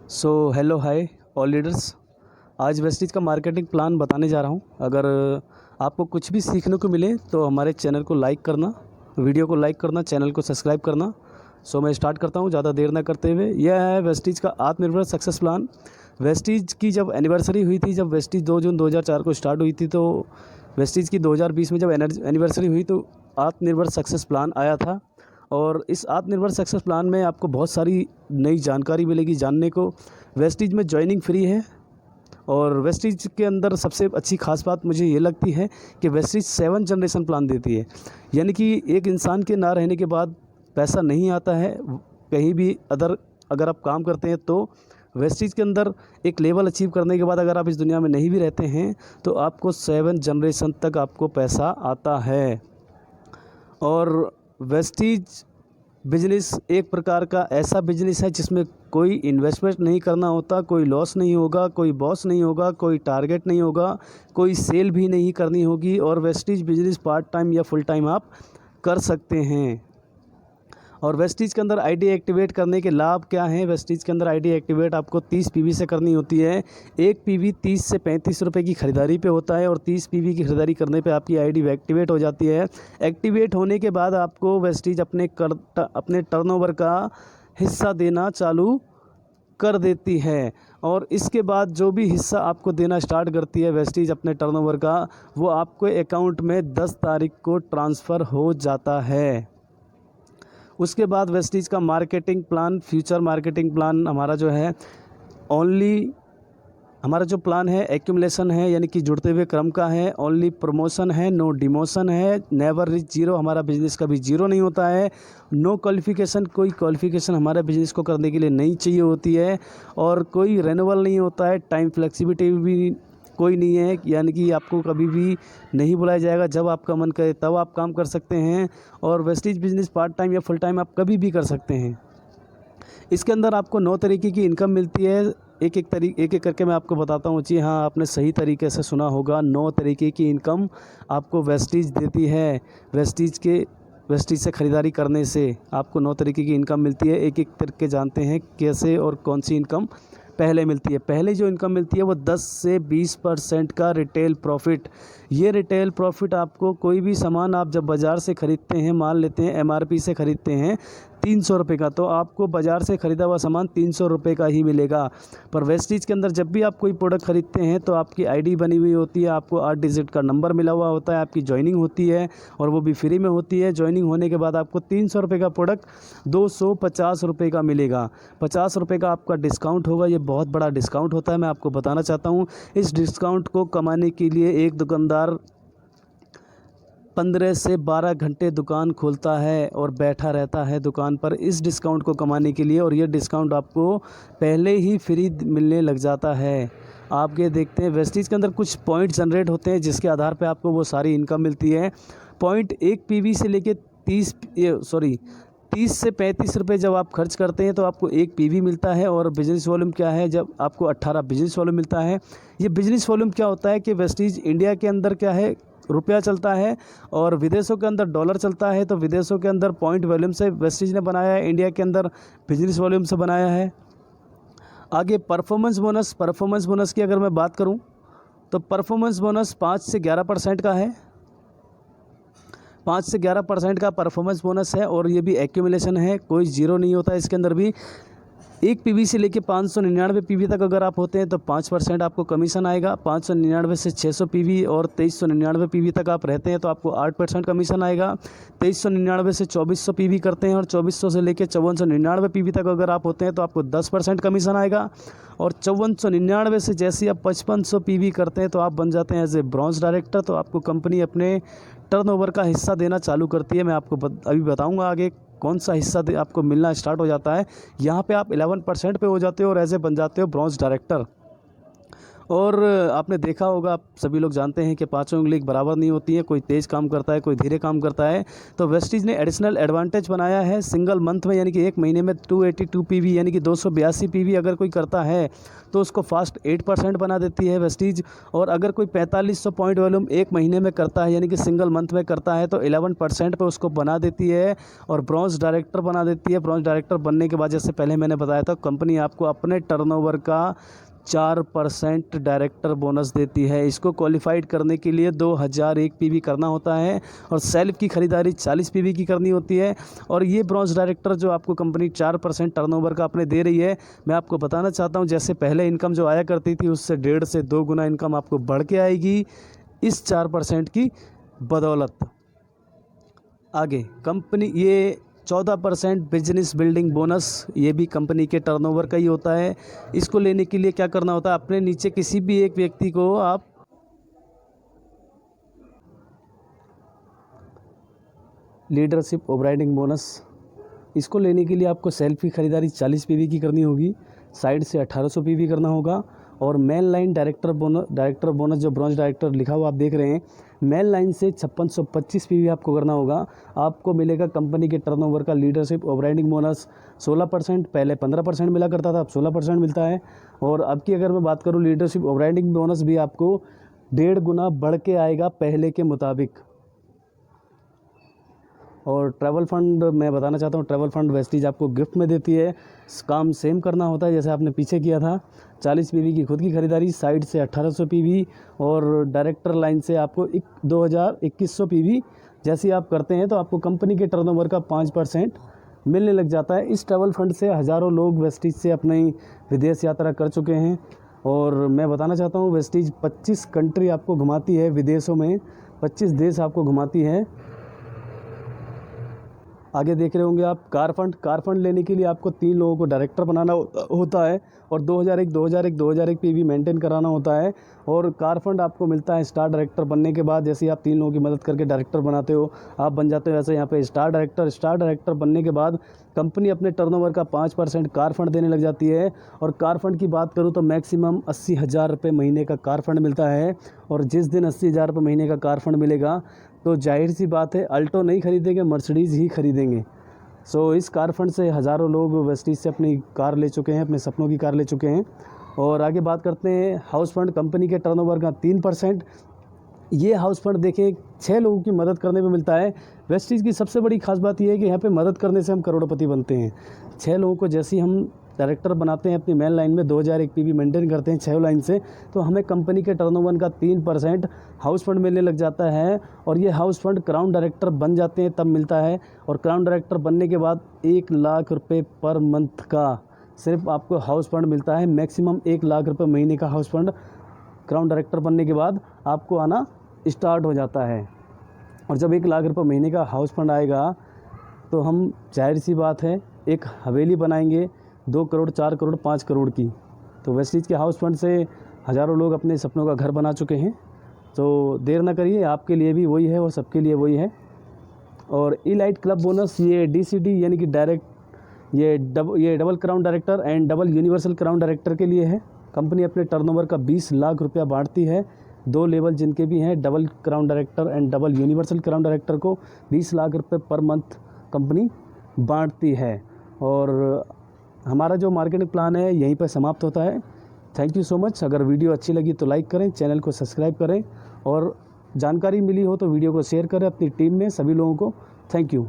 So hello hi all leaders. आज Vestige का marketing plan बताने जा रहा हूँ। अगर आपको कुछ भी सीखने को मिले तो हमारे चैनल को लाइक करना, वीडियो को लाइक करना, चैनल को सब्सक्राइब करना। सो मैं स्टार्ट करता हूँ ज़्यादा देर ना करते हुए। यह है वेस्टीज का आत्मनिर्भर सक्सेस प्लान। वेस्टीज की जब एनिवर्सरी हुई थी, जब वेस्टीज 2 जून 2004 को स्टार्ट हुई थी, तो वेस्टीज की 2020 में जब एनिवर्सरी हुई तो आत्मनिर्भर सक्सेस प्लान आया था। और इस आत्मनिर्भर सक्सेस प्लान में आपको बहुत सारी नई जानकारी मिलेगी जानने को। वेस्टीज में ज्वाइनिंग फ्री है और वेस्टीज के अंदर सबसे अच्छी खास बात मुझे ये लगती है कि वेस्टीज 7 जनरेशन प्लान देती है। यानी कि एक इंसान के ना रहने के बाद पैसा नहीं आता है कहीं भी अगर आप काम करते हैं तो वेस्टीज के अंदर एक लेवल अचीव करने के बाद अगर आप इस दुनिया में नहीं भी रहते हैं तो आपको 7 जनरेशन तक आपको पैसा आता है। और वेस्टीज बिजनेस एक प्रकार का ऐसा बिजनेस है जिसमें कोई इन्वेस्टमेंट नहीं करना होता, कोई लॉस नहीं होगा, कोई बॉस नहीं होगा, कोई टारगेट नहीं होगा, कोई सेल भी नहीं करनी होगी। और वेस्टीज बिजनेस पार्ट टाइम या फुल टाइम आप कर सकते हैं। और वेस्टीज के अंदर आईडी एक्टिवेट करने के लाभ क्या हैं? वेस्टीज के अंदर आईडी एक्टिवेट आपको 30 पीवी से करनी होती है। एक पीवी 30 से 35 रुपये की ख़रीदारी पे होता है और 30 पीवी की ख़रीदारी करने पे आपकी आईडी एक्टिवेट हो जाती है। एक्टिवेट होने के बाद आपको वेस्टीज अपने टर्नओवर का हिस्सा देना चालू कर देती है। और इसके बाद जो भी हिस्सा आपको देना स्टार्ट करती है वेस्टीज अपने टर्नओवर का, वो आपको अकाउंट में 10 तारीख को ट्रांसफ़र हो जाता है। उसके बाद वेस्टीज का marketing plan, future marketing plan हमारा जो प्लान है एक्यूमुलेशन है, यानी कि जुड़ते हुए क्रम का है। ओनली प्रमोशन है, नो डिमोशन है। नेवर रीच जीरो, हमारा बिजनेस कभी जीरो नहीं होता है। नो क्वालिफिकेशन, कोई क्वालिफिकेशन हमारे बिजनेस को करने के लिए नहीं चाहिए होती है। और कोई रेन्यूअल नहीं होता है। टाइम फ्लेक्सिबिलिटी भी कोई नहीं है, यानी कि आपको कभी भी नहीं बुलाया जाएगा। जब आपका मन करे तब आप काम कर सकते हैं। और वेस्टीज बिजनेस पार्ट टाइम या फुल टाइम आप कभी भी कर सकते हैं। इसके अंदर आपको 9 तरीके की इनकम मिलती है। एक एक करके मैं आपको बताता हूँ। जी हाँ, आपने सही तरीके से सुना होगा, 9 तरीके की इनकम आपको वेस्टीज देती है। वेस्टीज से ख़रीदारी करने से आपको 9 तरीके की इनकम मिलती है। एक एक करके जानते हैं कैसे और कौन सी इनकम पहले मिलती है। पहले जो इनकम मिलती है वो 10 से 20% का रिटेल प्रॉफिट। ये रिटेल प्रॉफिट आपको कोई भी सामान आप जब बाज़ार से ख़रीदते हैं, मान लेते हैं एमआरपी से ख़रीदते हैं 300 रुपये का, तो आपको बाज़ार से ख़रीदा हुआ सामान 300 रुपये का ही मिलेगा। पर वेस्टीज के अंदर जब भी आप कोई प्रोडक्ट ख़रीदते हैं तो आपकी आईडी बनी हुई होती है, आपको 8 डिजिट का नंबर मिला हुआ होता है, आपकी ज्वाइनिंग होती है और वो भी फ्री में होती है। ज्वाइनिंग होने के बाद आपको 300 रुपये का प्रोडक्ट 250 रुपये का मिलेगा। 50 रुपये का आपका डिस्काउंट होगा। ये बहुत बड़ा डिस्काउंट होता है, मैं आपको बताना चाहता हूँ। इस डिस्काउंट को कमाने के लिए एक दुकानदार 15 से 12 घंटे दुकान खोलता है और बैठा रहता है दुकान पर इस डिस्काउंट को कमाने के लिए। और ये डिस्काउंट आपको पहले ही फ्री मिलने लग जाता है। आप ये देखते हैं वेस्टीज के अंदर कुछ पॉइंट जनरेट होते हैं जिसके आधार पे आपको वो सारी इनकम मिलती है। पॉइंट एक पीवी से लेके 30 से 35 रुपये जब आप खर्च करते हैं तो आपको 1 पीवी मिलता है। और बिज़नेस वॉल्यूम क्या है, जब आपको 18 बिज़नेस वॉल्यूम मिलता है। ये बिज़नेस वॉल्यूम क्या होता है कि वेस्टीज इंडिया के अंदर क्या है, रुपया चलता है और विदेशों के अंदर डॉलर चलता है। तो विदेशों के अंदर पॉइंट वॉल्यूम से वेस्टीज ने बनाया है, इंडिया के अंदर बिजनेस वॉल्यूम से बनाया है। आगे परफॉर्मेंस बोनस की अगर मैं बात करूं तो परफॉर्मेंस बोनस 5 से 11% का है। 5 से 11% का परफॉर्मेंस बोनस है और ये भी एक्यूमुलेशन है, कोई जीरो नहीं होता इसके अंदर भी। 1 पीवी से लेके 599 पीवी तक अगर आप होते हैं तो 5% आपको कमीशन आएगा। 599 से 600 पीवी और 2399 पीवी तक आप रहते हैं तो आपको 8% कमीशन आएगा। 2399 से 2400 पीवी करते हैं और 2400 से लेके 5499 पीवी तक अगर आप होते हैं तो आपको 10% कमीशन आएगा। और 5499 से जैसे आप 5500 पीवी करते हैं तो आप बन जाते हैं एज ए ब्रॉन्ज डायरेक्टर। तो आपको कंपनी अपने टर्नओवर का हिस्सा देना चालू करती है। मैं आपको अभी बताऊंगा आगे कौन सा हिस्सा आपको मिलना स्टार्ट हो जाता है। यहाँ पे आप 11% पे हो जाते हो और ऐसे बन जाते हो ब्रॉन्ज डायरेक्टर। और आपने देखा होगा, आप सभी लोग जानते हैं कि पांचों उंगली बराबर नहीं होती है, कोई तेज़ काम करता है, कोई धीरे काम करता है। तो वेस्टीज ने एडिशनल एडवांटेज बनाया है सिंगल मंथ में, यानी कि एक महीने में 282 पीवी यानी कि 282 पीवी अगर कोई करता है तो उसको फास्ट 8% बना देती है वेस्टीज। और अगर कोई 4500 पॉइंट वॉल्यूम एक महीने में करता है यानी कि सिंगल मंथ में करता है तो 11% पे उसको बना देती है और ब्रॉन्ज डायरेक्टर बना देती है। ब्रॉन्ज डायरेक्टर बनने के बाद, जैसे पहले मैंने बताया था, कंपनी आपको अपने टर्नओवर का 4% डायरेक्टर बोनस देती है। इसको क्वालिफाइड करने के लिए 2001 पीवी करना होता है और सेल्फ की ख़रीदारी 40 पीवी की करनी होती है। और ये ब्रॉन्ज डायरेक्टर जो आपको कंपनी 4% टर्नओवर का अपने दे रही है, मैं आपको बताना चाहता हूँ, जैसे पहले इनकम जो आया करती थी उससे 1.5 से 2 गुना इनकम आपको बढ़ के आएगी इस 4% की बदौलत। आगे कंपनी ये 14% बिजनेस बिल्डिंग बोनस, ये भी कंपनी के टर्नओवर का ही होता है। इसको लेने के लिए क्या करना होता है, अपने नीचे किसी भी एक व्यक्ति को आप लीडरशिप ओवरराइडिंग बोनस, इसको लेने के लिए आपको सेल्फ की खरीदारी 40 पीवी की करनी होगी, साइड से 1800 पीवी करना होगा। और मेन लाइन डायरेक्टर बोनस जो ब्रॉन्ज डायरेक्टर लिखा हुआ आप देख रहे हैं, मेन लाइन से 5625 पीवी आपको करना होगा। आपको मिलेगा कंपनी के टर्नओवर का लीडरशिप ओवरराइडिंग बोनस 16%, पहले 15% मिला करता था, अब 16% मिलता है। और अब की अगर मैं बात करूँ, लीडरशिप ओवरराइडिंग बोनस भी आपको 1.5 गुना बढ़ के आएगा पहले के मुताबिक। और ट्रैवल फंड मैं बताना चाहता हूँ, ट्रैवल फंड वेस्टीज आपको गिफ्ट में देती है। काम सेम करना होता है जैसे आपने पीछे किया था, 40 पीवी की खुद की खरीदारी, साइड से 1800 पीवी और डायरेक्टर लाइन से आपको 2100 पीवी जैसे आप करते हैं तो आपको कंपनी के टर्नओवर का 5% मिलने लग जाता है। इस ट्रैवल फंड से हज़ारों लोग वेस्टीज से अपनी विदेश यात्रा कर चुके हैं। और मैं बताना चाहता हूँ, वेस्टीज 25 कंट्री आपको घुमाती है, विदेशों में 25 देश आपको घुमाती है। आगे देख रहे होंगे आप कार फंड लेने के लिए आपको 3 लोगों को डायरेक्टर बनाना होता है और 2001 पीवी मेंटेन कराना होता है। और कार फंड आपको मिलता है स्टार डायरेक्टर बनने के बाद, जैसे आप 3 लोगों की मदद करके डायरेक्टर बनाते हो, आप बन जाते हो वैसे यहाँ पे स्टार डायरेक्टर बनने के बाद कंपनी अपने टर्नओवर का 5% कार फंड देने लग जाती है। और कार फंड की बात करूँ तो मैक्सिमम 80,000 रुपये महीने का कार फंड मिलता है। और जिस दिन 80,000 रुपये महीने का कार फंड मिलेगा तो जाहिर सी बात है अल्टो नहीं खरीदेंगे, मर्सिडीज़ ही खरीदेंगे। सो इस कार फंड से हज़ारों लोग वेस्टीज से अपनी कार ले चुके हैं, अपने सपनों की कार ले चुके हैं। और आगे बात करते हैं हाउस फंड, कंपनी के टर्नओवर का 3%। ये हाउस फंड देखिए 6 लोगों की मदद करने में मिलता है। वेस्टीज की सबसे बड़ी खास बात यह है कि यहाँ पे मदद करने से हम करोड़पति बनते हैं। 6 लोगों को जैसे ही हम डायरेक्टर बनाते हैं अपनी मेन लाइन में, 2001 पीवी मेंटेन करते हैं 6 लाइन से, तो हमें कंपनी के टर्नओवर का 3% हाउस फंड मिलने लग जाता है। और ये हाउस फंड क्राउन डायरेक्टर बन जाते हैं तब मिलता है। और क्राउन डायरेक्टर बनने के बाद 1 लाख रुपये पर मंथ का सिर्फ आपको हाउस फंड मिलता है। मैक्सिमम 1 लाख रुपये महीने का हाउस फंड क्राउन डायरेक्टर बनने के बाद आपको आना स्टार्ट हो जाता है। और जब 1 लाख रुपये महीने का हाउस फंड आएगा तो हम जाहिर सी बात है एक हवेली बनाएंगे 2 करोड़, 4 करोड़, 5 करोड़ की। तो वेस्टीज के हाउस फंड से हज़ारों लोग अपने सपनों का घर बना चुके हैं। तो देर ना करिए, आपके लिए भी वही है और सबके लिए वही है। और इलाइट क्लब बोनस, ये DCD यानी कि ये double crown director and double universal crown director के लिए है। कंपनी अपने टर्नओवर का 20 लाख रुपया बांटती है। 2 लेवल जिनके भी हैं, double crown director and double universal crown director को 20 लाख रुपये पर मंथ कंपनी बांटती है। और हमारा जो मार्केटिंग प्लान है यहीं पर समाप्त होता है। Thank you so much. अगर वीडियो अच्छी लगी तो लाइक करें, चैनल को सब्सक्राइब करें और जानकारी मिली हो तो वीडियो को शेयर करें अपनी टीम में सभी लोगों को। Thank you.